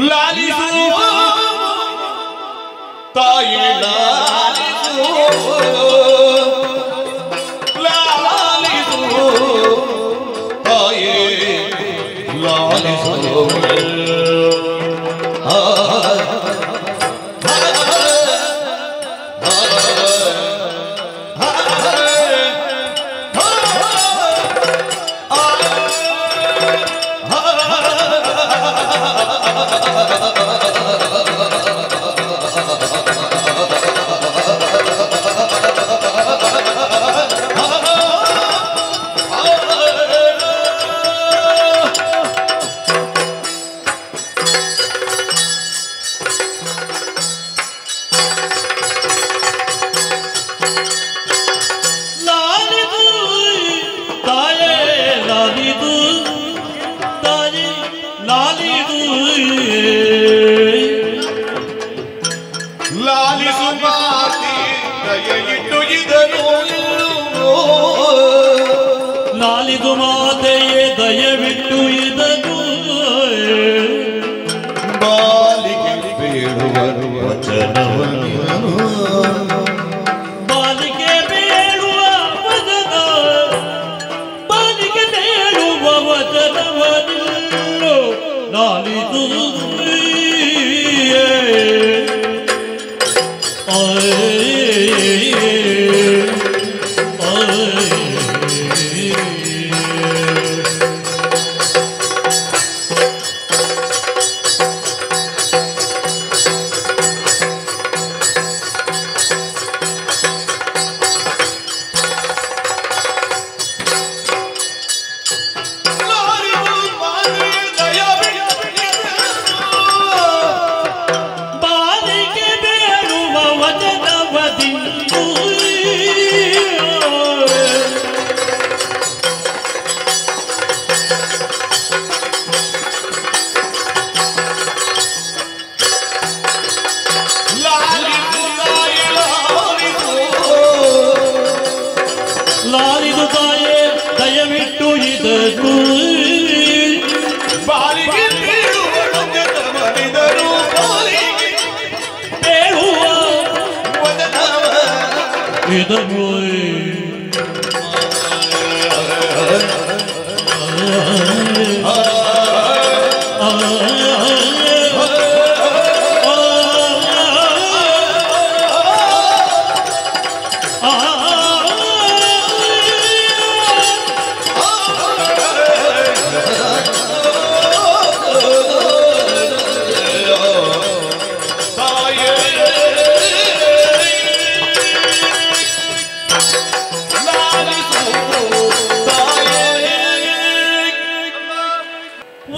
ಲಾಲಿಸು ತಾಯಿ ಲಾಲಿಸು ಲಾಲಿಸು ತಾಯಿ ಲಾಲಿಸು ಲಾಲಿದು ಮಾತೆಯೇ ದಯವಿಟ್ಟು ಇದನ್ನು ಬಾಲಿಗೆ ಬೇಡುವ ವಚನವನ್ನು ಬಾಲಿಗೆ ಬೇಡುವ ವಚನ ಬಾಲಿಗೆ ಬೇಡುವ ವಚನವನ್ನು ಲಾಲಿದು ಲಾಲಿದು ತಾಯೇ ದಯವಿಟ್ಟು ಇದನ್ನು ಬಾಲಿಗೆ ಬೇಡುವ ವಚನವನಿದರು ಬಾಲಿಗೆ ಬೇಡುವ ವಚನವ ಇದನ್ನು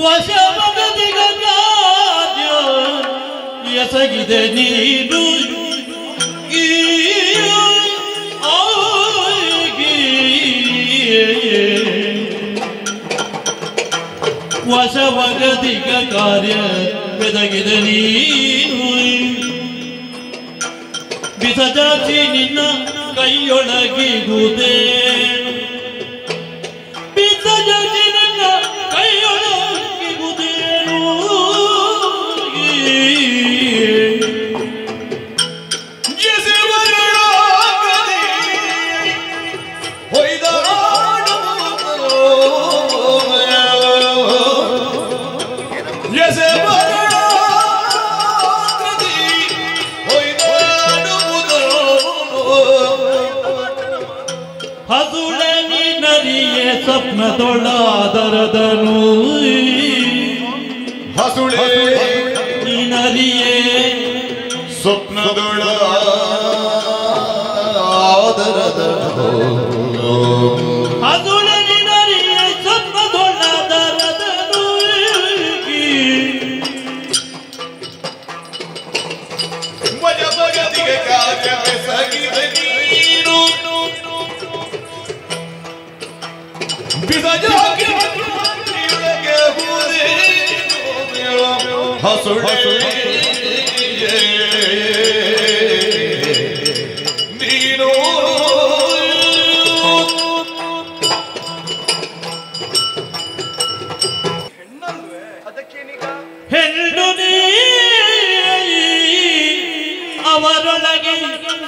ವಶಮಗದಿಗ ಕಾರ್ಯ ಎಸಗಿದೆ ನೀನು ವಶಮಗದಿಗ ಕಾರ್ಯ ಬೆದಗಿದೆ ನೀನು ಬಿಸಜಾತಿ ನಿನ್ನ ಕೈಯೊಳಗಿಗುವುದೇ ಬಿಸಜಾತಿ ನಿನ್ನ ಕೈಯೊಳಗಿಗುವುದೇನು ಹಸುಳೆ ನೀನರಿಯೇ ಸ್ವಪ್ನದೊಳಾದರದನು ಹಸುಳೆ ನೀನರಿಯೇ ಸ್ವಪ್ನದೊಳಾದರದನು ಹಸುಳೆ ನೀನರಿಯೇ ಸ್ವಪ್ನದೊಳಾದರದನು ವಶಮಗದಿಗ ಕಾರ್ಯ ಬೆಸಗಿದೆ ನೀನು ಬಿಸಜಾತಿ ನಿನ್ನೊಳಗೆ ಹುದೆ ಹಸುಳೆ ನೀನು ಹೆಣ್ಣು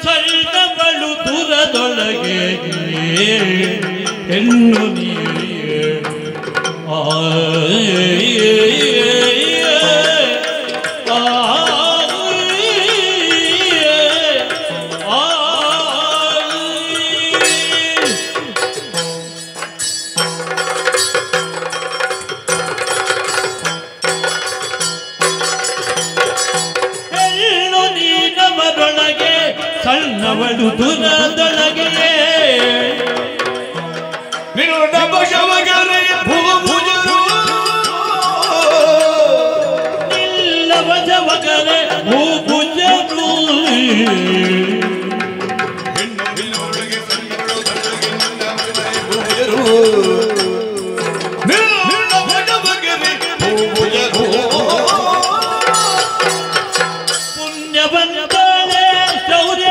ಸಣ್ಣವಳು ದೂರದೊಳಗೆ ಹೆಣ್ಣು ನೀರಿಯೇ ಸಣ್ಣವಳು ದೂರದೊಳಗೆ ನೀನು ನಮ್ಮ ಶವಗರೆ ಭೂಭುಜರು ನಿಲ್ಲವ ಶವಗರೆ ಭೂಭುಜರು ಹೆಣ್ಣೊಳಗೆ ಸಣ್ಣವಳು ಭೂಭುಜರು ನಿಲ್ಲವ ಶವಗರೆ ಭೂಭುಜರು ಪುಣ್ಯವಂತಳೆ ಶೌರ್ಯ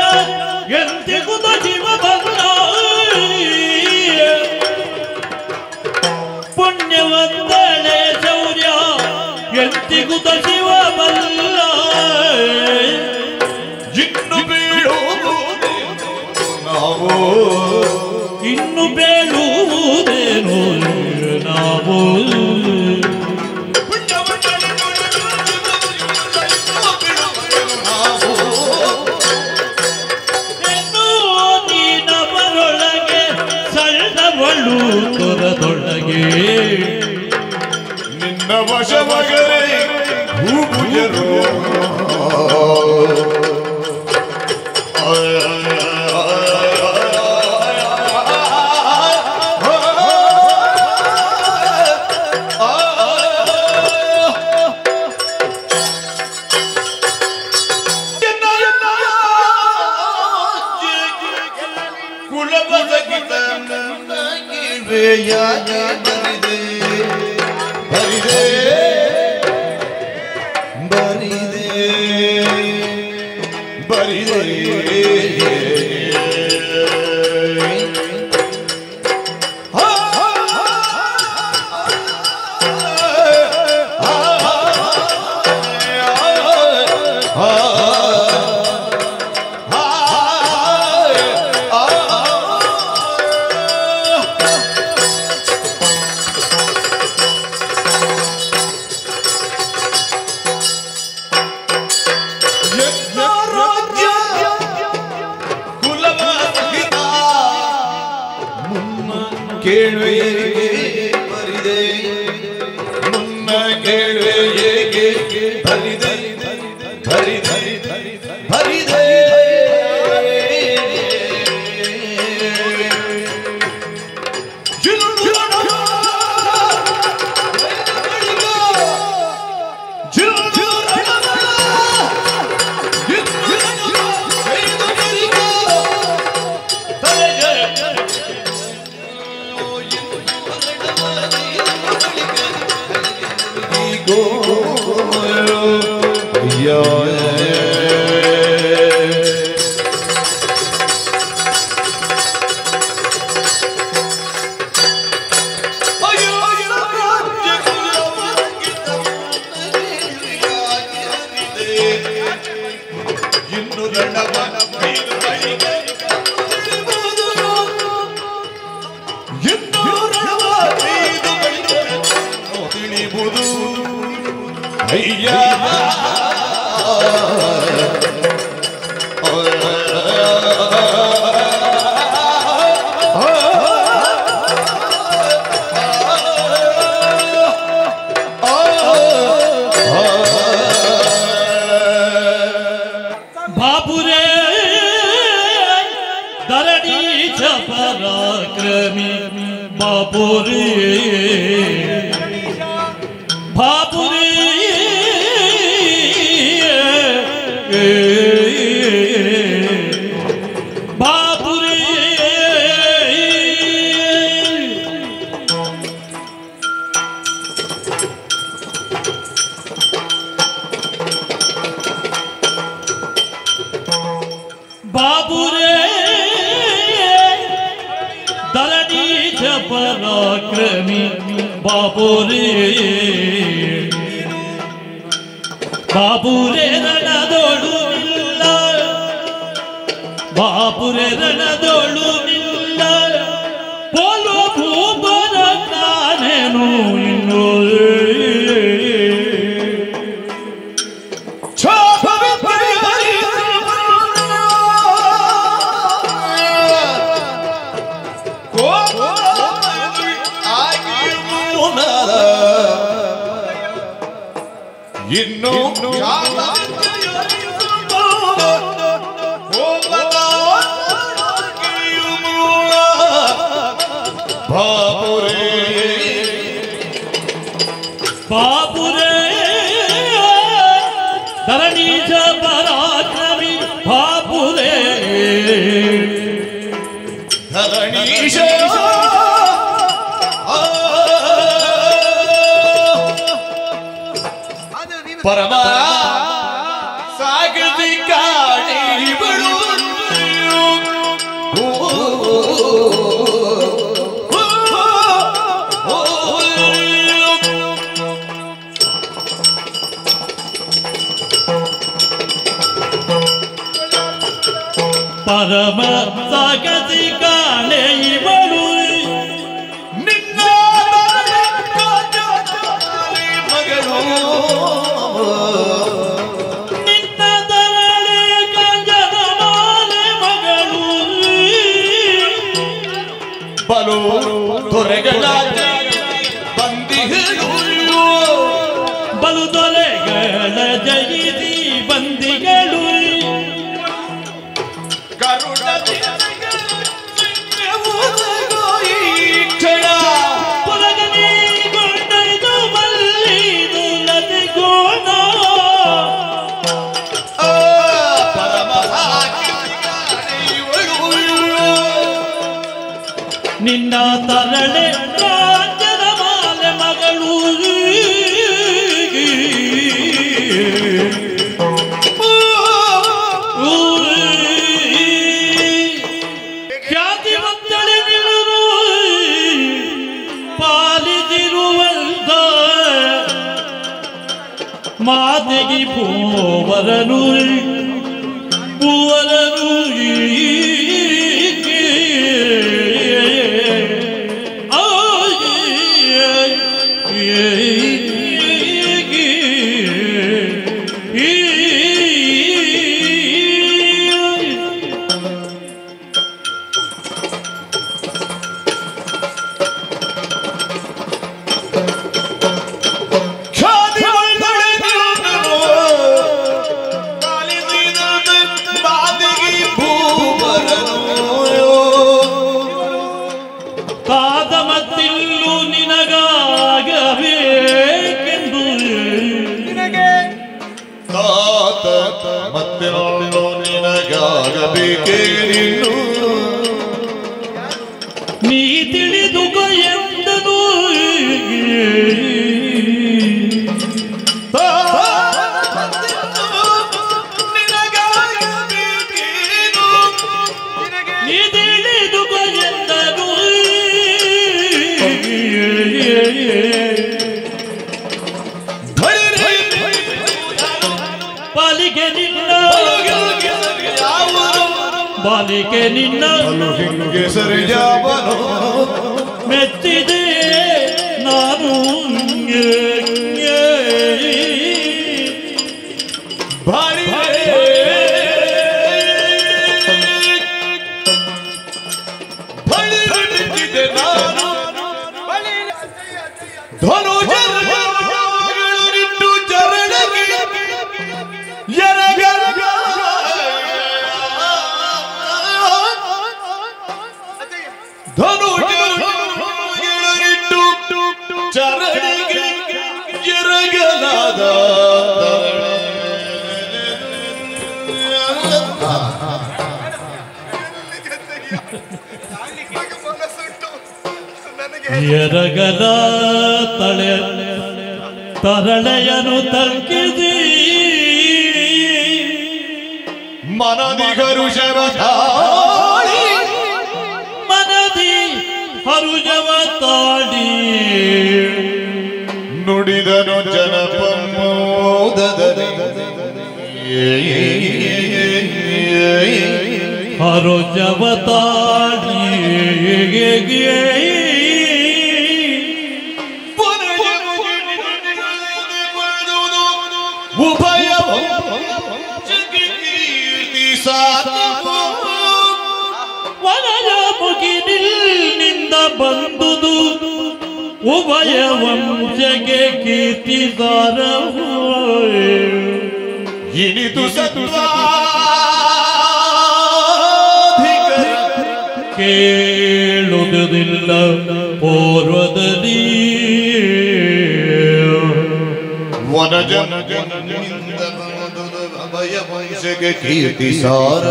ಎಂದಿಗುದ ಜೀವ ಬಲ್ಲ ಪುಣ್ಯವಂತಳೆ ಶೌರ್ಯ ಎಂದಿಗುದ ಶಿವ ಬಲ್ಲ ಇನ್ನು ಬೀಳುವುದು ನಾವು ಇನ್ನು ಬೇಳುವುದೇನು ನಾವು ತೊರದೊಳಗೆ ನಿನ್ನ ವಶವಗರೆ ಭೂಭುಜರು ಯಾಕೆ ಬರಿದೆ ಬರಿದೆ ಬರಿದೆ ಬರಿದೆ ಕೇಳುವೆಯೇ ಬರಿದೆ ಮುನ್ನ ಕೇಳುವೆಯೇ ಬರಿದೆ ಬರಿದೆ ಬರಿದೆ ಬಾಪುರೇ ದರಡಿ ಪರಾಕ್ರಮಿ ಬಾಪುರೇ ಬಾಪುರೇ ಬಾಪುರೇ ಬಾಬುರೇ ದರಡಿ ಪರಾಕ್ರಮಿ ಬಾಬುರೇ ಬಾಬುರೇ ರಣದೊಳು ಇಲ್ಲ ಬಾಪುರೆ ರಣದೋಳು ನಿಲ್ಲ ಪೋಲು ಭೂಪರ ನಾನೇನು ಇನ್ನು ಇನ್ನು ಬಾಪುರೆ ಧರಣೀಶ ಪರಾಕ್ರಮಿ ಬಾಪುರೆ ಧರಣೀಶ ಪರಮ ಸಾಗತಿ ಕಾಣಿಗಳು ಪರಮ ಸಾಗತಿ ಕಾಣೆ ಇವಳು ನಿನ್ನ ಮಗಳು ನಿನ್ನ ತರಳೆ ಕಂಜನ ಮಾಲೆ ಮಗಳು ಬಲು ತೊರೆಗಳ ಬಂದಿಗಳು ಬಲು ದೊರೆಗಳ ಜಯಿಸಿ ಬಂದಿಗಳು ನಿನ್ನ ತರಳೆ ಕಾಂಚನ ಮಾಲೆ ಮಗಳು ಖ್ಯಾತಿವಂತಳೆ ನಿಲ್ಲರು ಪಾಲಿಸಿರುವಂತ ಮಾತೆಗೆ ಪೂವರನು ಪೂವರನು ಕಾದಮತ್ತಿಲ್ಲು ನಿನಗಾಗಬೇಕೆಂದು ನಿನಗೆ ಮತ್ತೆ ನಿನಗಾಗಬೇಕೇ ನೀ ತಿಳಿದುಕ ಎಂದನು ನೀ ತಿಳಿದುಕ ಎಂದನು ಬಾಲಿಗೆ ನಿನ್ನ ಬಾಲಿಗೆ ನಿನ್ನ ಸರಿಯಾವನು ಮೆಚ್ಚಿದೆ ನಾನು ಭಾರಿ ಮೆಚ್ಚಿದೆ ನಾನು ಧನುಜರಿಟ್ಟು ಚರಣಗೆ ಎರಗರ ಧನುಜರಿಟ್ಟು ಚರಣಗೆ ಎರಗಲಾದ ಎರಗಲ ತಳೆ ತರಳೆಯನು ತಗ್ಗಿಸಿ ಮನದಿ ಹರುಷವ ಮನದಿ ಹರುಜವ ತಾಡಿ ನುಡಿದನು ಜನಪಮೋದದಲ್ಲಿ ಹರುಜವತಾಡಿ ಉಭಯ ಕೀರ್ತಿ ವನರ ಮುಗಿನಿಂದ ಬಂದುದು ಉಭಯ ವಂಶಗೆ ಕೀರ್ತಿ ಸಾರವು ಇನಿತು ಸತ್ವ ಕೇಳುವುದಿಲ್ಲ ಪೂರ್ವದಲ್ಲಿ ವನಜ ಅಭಯ ವಂಶಗೆ ಕೀರ್ತಿ ಸಾರ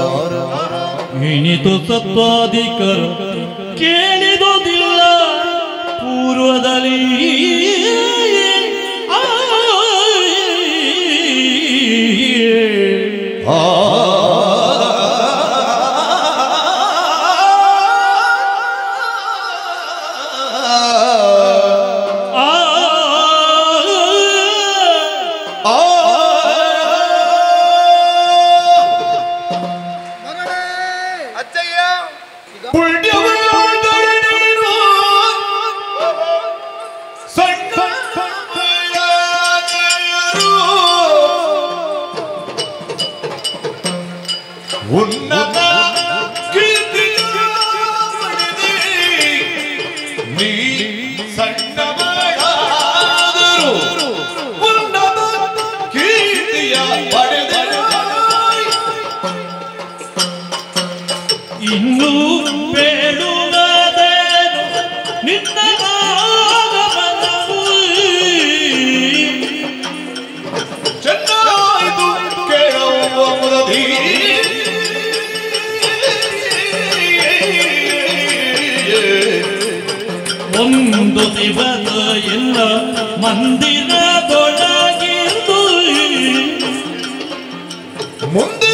ಇನಿತು ಸತ್ವಾಧಿಕರ ಕೇಳಿದುದಿಲ್ಲ ಪೂರ್ವದಲ್ಲಿ ಉನ್ನತ ಕೀರ್ತಿ ನೀ ಸಣ್ಣವಳಾದರೂ ಉನ್ನತ ಕೀರ್ತಿಯ ಪಡೆದರು ಇನ್ನೂ ಬೇಡುವುದೇನು ನಿನ್ನ ಆಗಮನವು ಚೆನ್ನಾಯಿತು ಕೇಳುವ ಮುದದಿ ಒಂದು ದಿವಸ ಎಲ್ಲ ಮಂದಿರದೊಳಗಿದ್ದು ಮುಂದೆ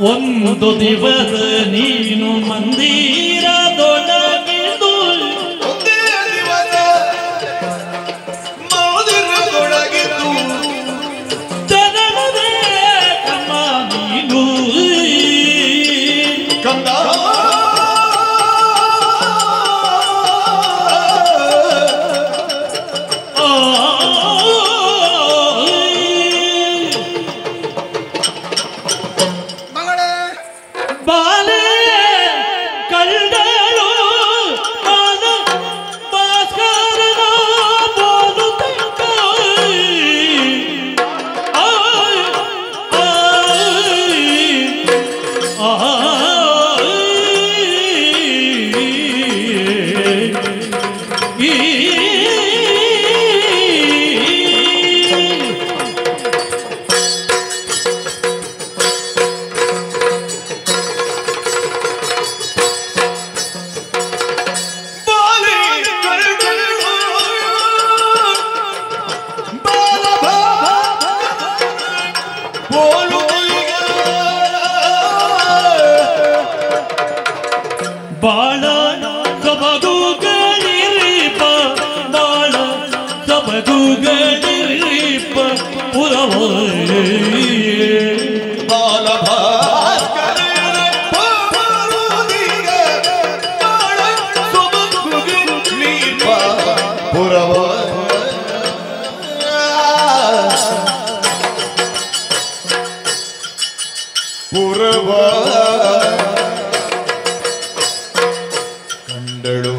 ಒಂದು ದಿವಸ ನೀನು ಮಂದಿರದೊಳಗಿದ್ದು ಮಂದಿರದೊಳಗಿದ್ದು ಜನರೇ ಕಮ್ಮ ನೀನು ಕಂದ ಬಾಲೆ ಕಳ್ಳರು ಬಾಲ ಭಾಸ್ಕರನ ಬೋಲು ತಕ್ಕ ಬಾಳ ಸಬಗುಗಳಿರಿಪ ಬಾಳ ಸಬಗುಗಳಿರಿಪ ಪುರವ ಪುರವ ಕಂಡಳು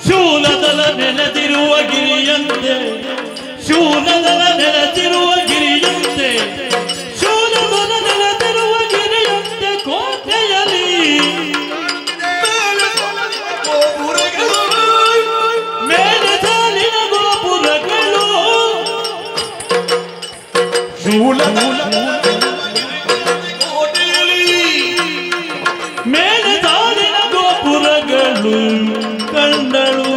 ಶೂಲದಲ ನೆಲೆದಿರುವ ಗಿರಿಯಂತೆ ಶೂಲದಲ ನೆಲೆದಿರುವ ಗಿರಿಯಂತೆ ಶೂ ಮೇಲೆ ತಾಳಿನ ಗೋಪುರಗಳು ಕಂಡಳು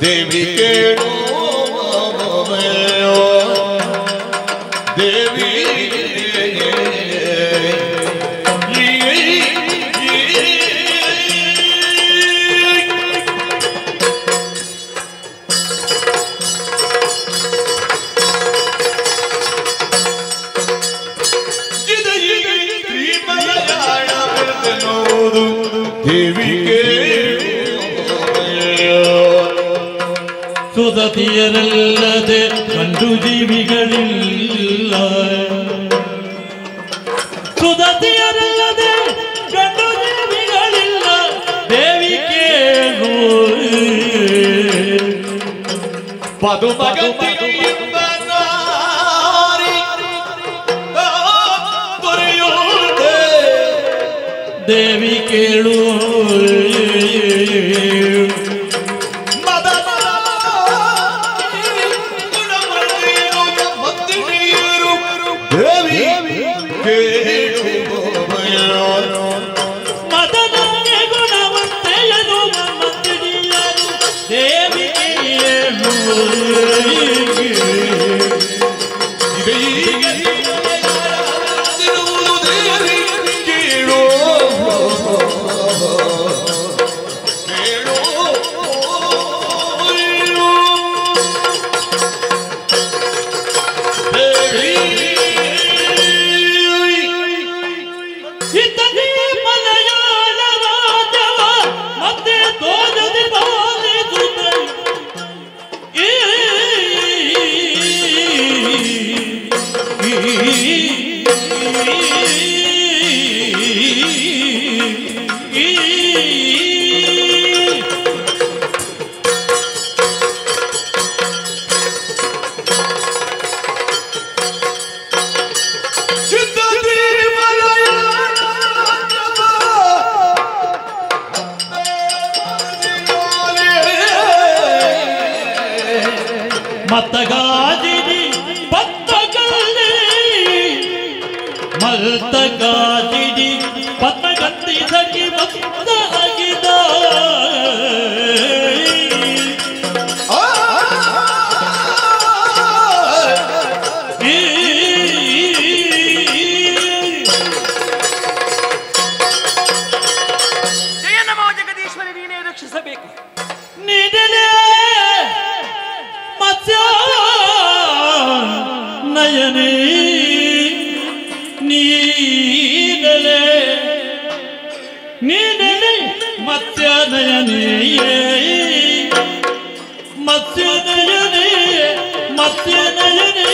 ದೇವಿ ಕೇಳು ದೇವಿ ಸುದತಿಯರಲ್ಲದೆ ಗಂಡು ಜೀವಿಗಳಿಲ್ಲ ಸುದತಿಯರಲ್ಲದೆ ಗಂಡು ಜೀವಿಗಳಿಲ್ಲ ದೇವಿ ಕೇಳು ಪದುಮಗತಿ ದೇವಿ ಕೇಳು ಮದನಕ್ಕೆ ಗುಣವಂತೆಯನು ಮತ್ತಿಡಿಯರು ದೇವಿ ಕೇಳು ಮತ್ತಗಾಜಿನಿ ಪದ್ಮಗಲ್ಲಿ ಮಲ್ತಗಾಜಿನಿ ಪದ್ಮಗಂತಿ ಸಖಿ ಮತ್ತಗಿದ ಜಯನಮೋ ಜಗದೀಶ್ವರಿ ನೀನೇ ರಕ್ಷಿಸಬೇಕು ನೀಡಲೇ ಮತ್ಸ್ಯ ನಯನೇ ನೀಡಲೇ ನೀಡಲೇ ಮತ್ಸ್ಯ ನಯನೇ ಮತ್ಸ್ಯ ನಯನೇ ಮತ್ಸ್ಯ ನಯನೇ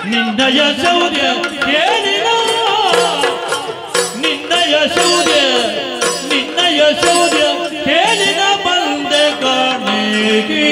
ನಿನ್ನಯ ಶೌರ್ಯ ಕೇಳಿನ ನಿನ್ನಯ ಶೌರ್ಯ ಕೇಳಿನ ಬಂದೆ ಕಾಣೆಗೆ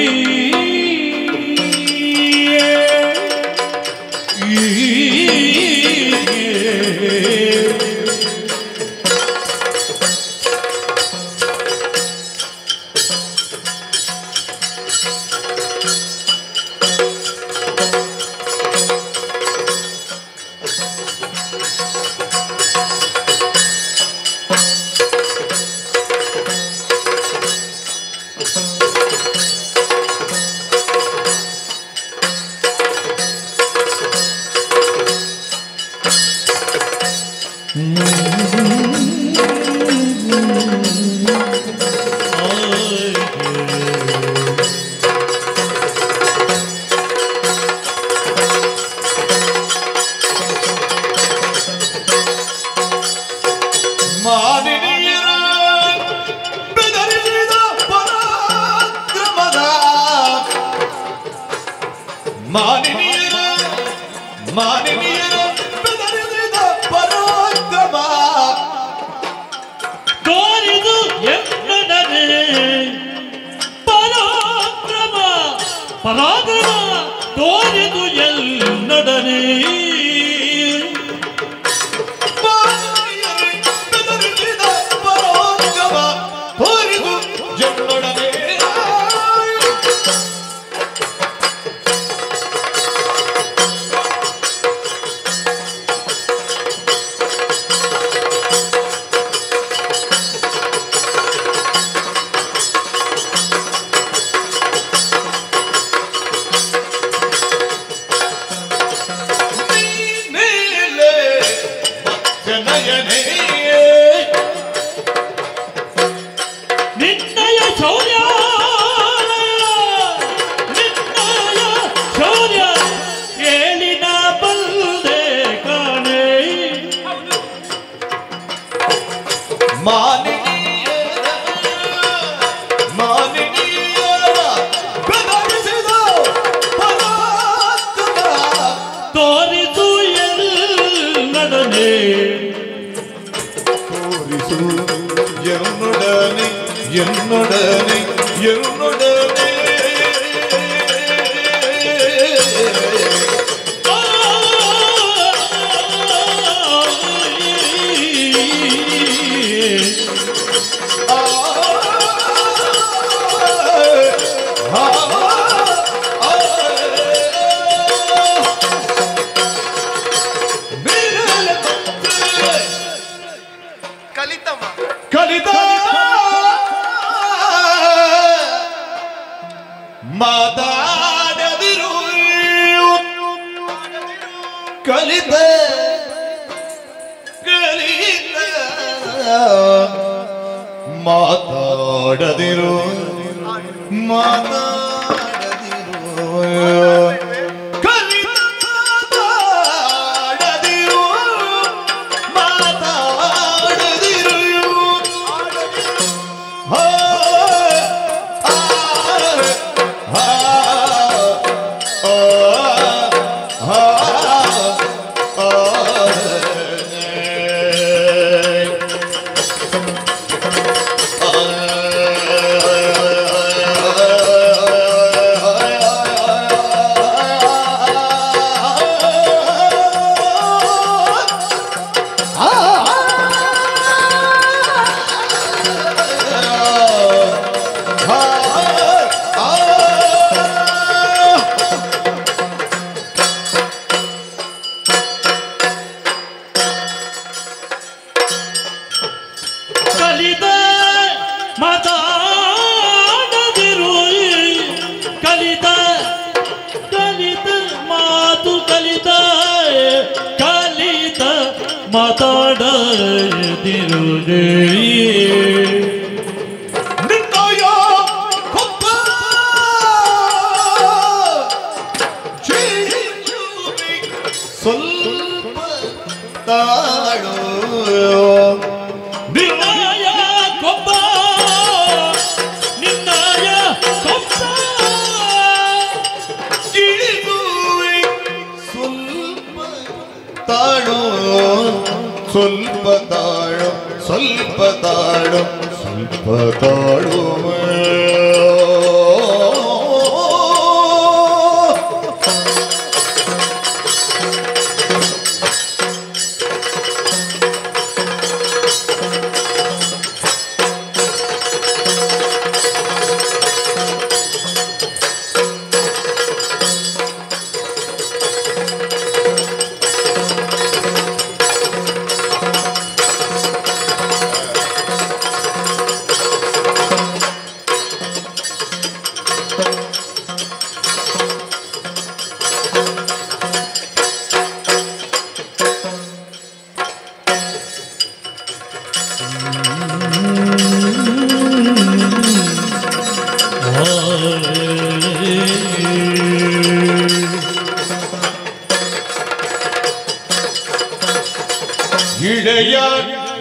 ಇಳೆಯ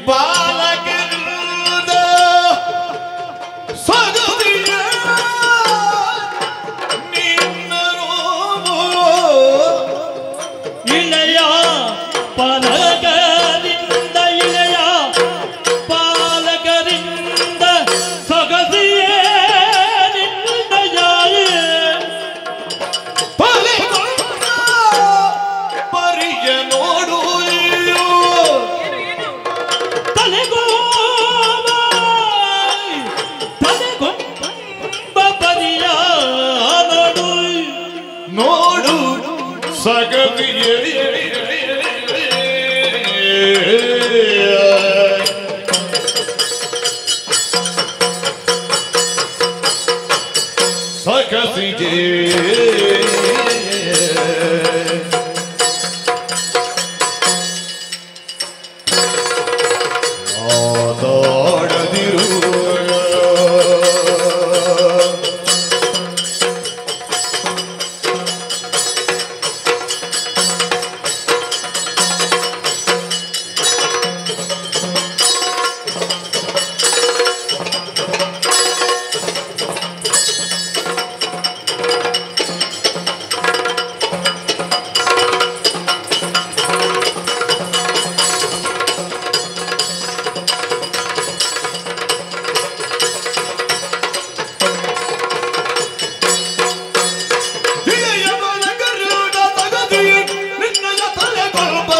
ಬಾಲಕರಿಂದ ಸಗದಿಯ ನಿನ್ನರು ಇಳೆಯ ಪಾಲಕರಿಂದ ಇಳೆಯ ಪಾಲಕರಿಂದ ಸೊಗಸಿಯೇ ನಿನ್ನಯ ಪರಿಯ ನೋಡು ನೋಡು ಸಗದಿಯೇ ಸಗದಿಯೇ ಆದಾಡದಿರು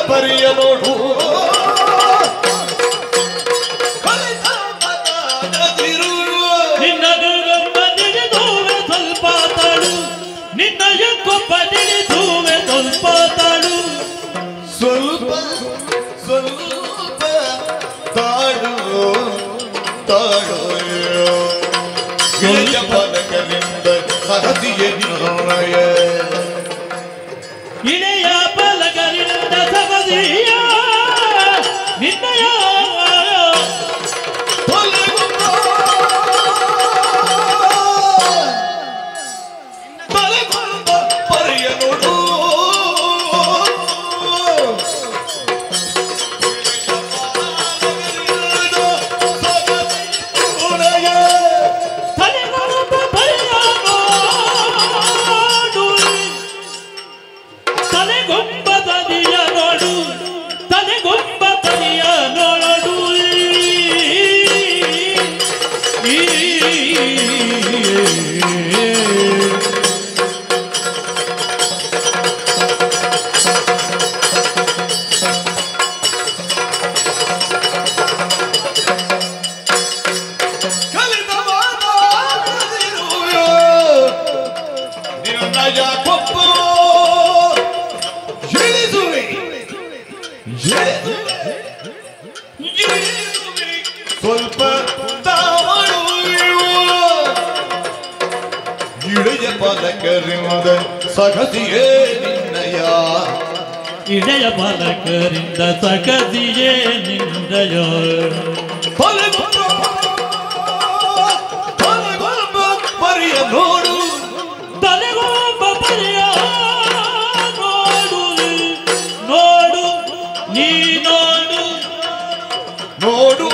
ಪರಿಯ ನೋಡು ನಿನ್ನ ದುರ್ಗಮ್ಮನಿಗೆ ಸ್ವಲ್ಪ ತಾಳು ನಿನ್ನ ಎಕ್ಕೊಬ್ಬನಿಗೆ ಸ್ವಲ್ಪ ತಾಳು ಸ್ವಲ್ಪ ಸ್ವಲ್ಪ ತಾಡು ತಾಡು ಇಳೆಯ ಬಾಲಕರಿಂದ ಸಗದಿಯ ನಿನ್ನಯ ಇಳೆಯ ಬಾಲಕರಿಂದ ಸಗದಿಯ ನಿನ್ನಯ ಪರಿಯ ನೋಡು ತಲೆಗೊಂಬದನಿಯ ನೋಡು ತಲೆಗೊಂಬದನಿಯ ನೋಡು ನಿನ್ನಯ ಕೊಬ್ಬು ಇಳಿಸುವೆ ಸ್ವಲ್ಪ ತಾಳು ಇಳೆಯ ಬಾಲಕರಿಂದ ಸಗದಿಯೇ ನಿನ್ನಯ ಇಳೆಯ ಬಾಲಕರಿಂದ ಸಗದಿಯೇ ನಿನ್ನಯ ಪರಿಯ ನೋಡು ತಲೆಗೊಂಬ ಪರಿಯ ನೋಡು ನೋಡು ನೀ ನೋಡು ನೋಡು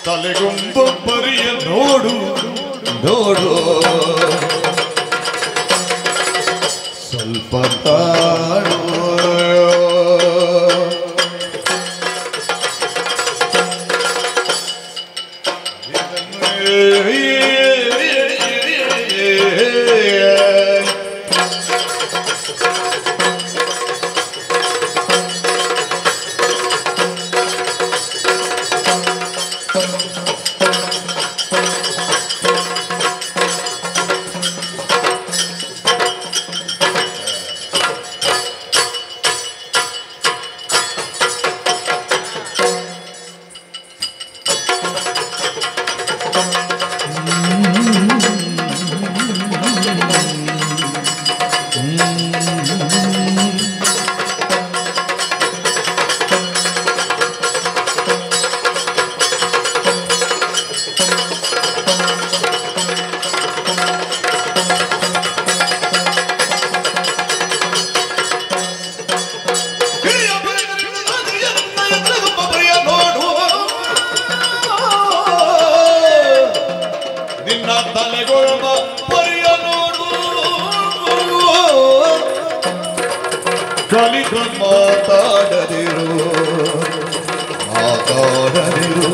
ತಲೆಗೊಂಬ ಪರಿಯ ನೋಡು ನೋಡು ಸ್ವಲ್ಪ ತಾಳು ದಲಿತ ಮಾತಾಡದಿರು ಮಾತಾಡದಿರು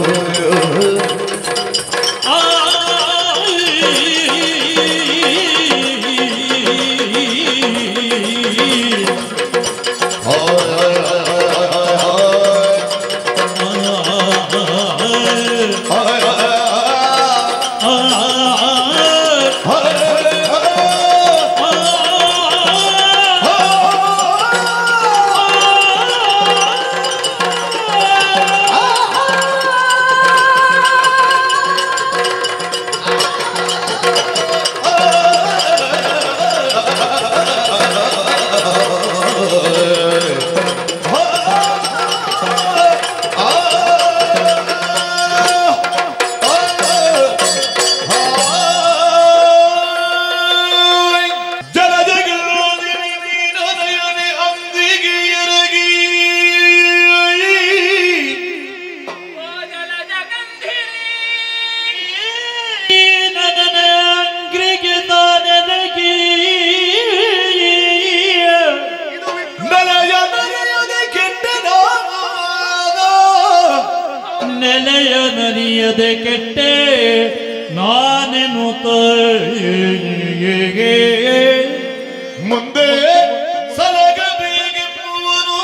ನೆಲೆಯ ನರಿಯದೆ ಕೆಟ್ಟೆ ನಾನೆನು ಮುಂದೆ ಸಲಗಬೇಕೆಂಬುವನು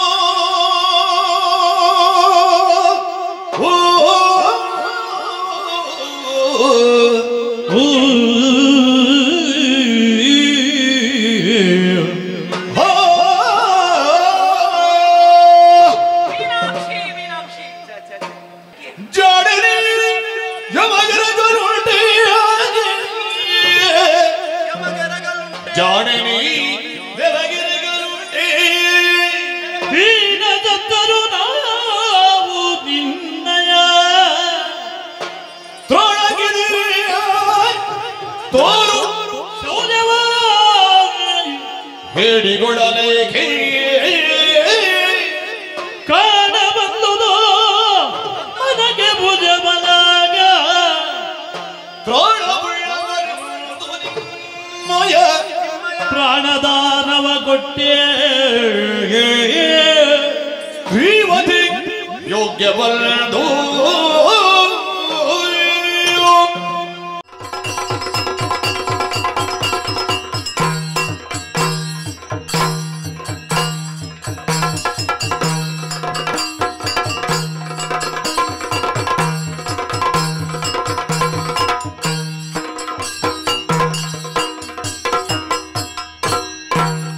ಜಾಡನಿ ಹೀನದತ್ತರು ನಾವು ನಿನ್ನಯ ತೊಳಗಿದಿರಿಯ ತೋರು ಸೌರ್ಯವ ಹೇಳಿಗೊಳ್ಳಲೇಕೆ ಕಾಣಬಲ್ಲುದು ಮನಗೆ ಭುಜ ಬಲಾಗ ಮಯ ಪ್ರಾಣದಾನವ ಕೊಟ್ಟೆ ಶ್ರೀಮತಿ ಯೋಗ್ಯವಲ್ಲದು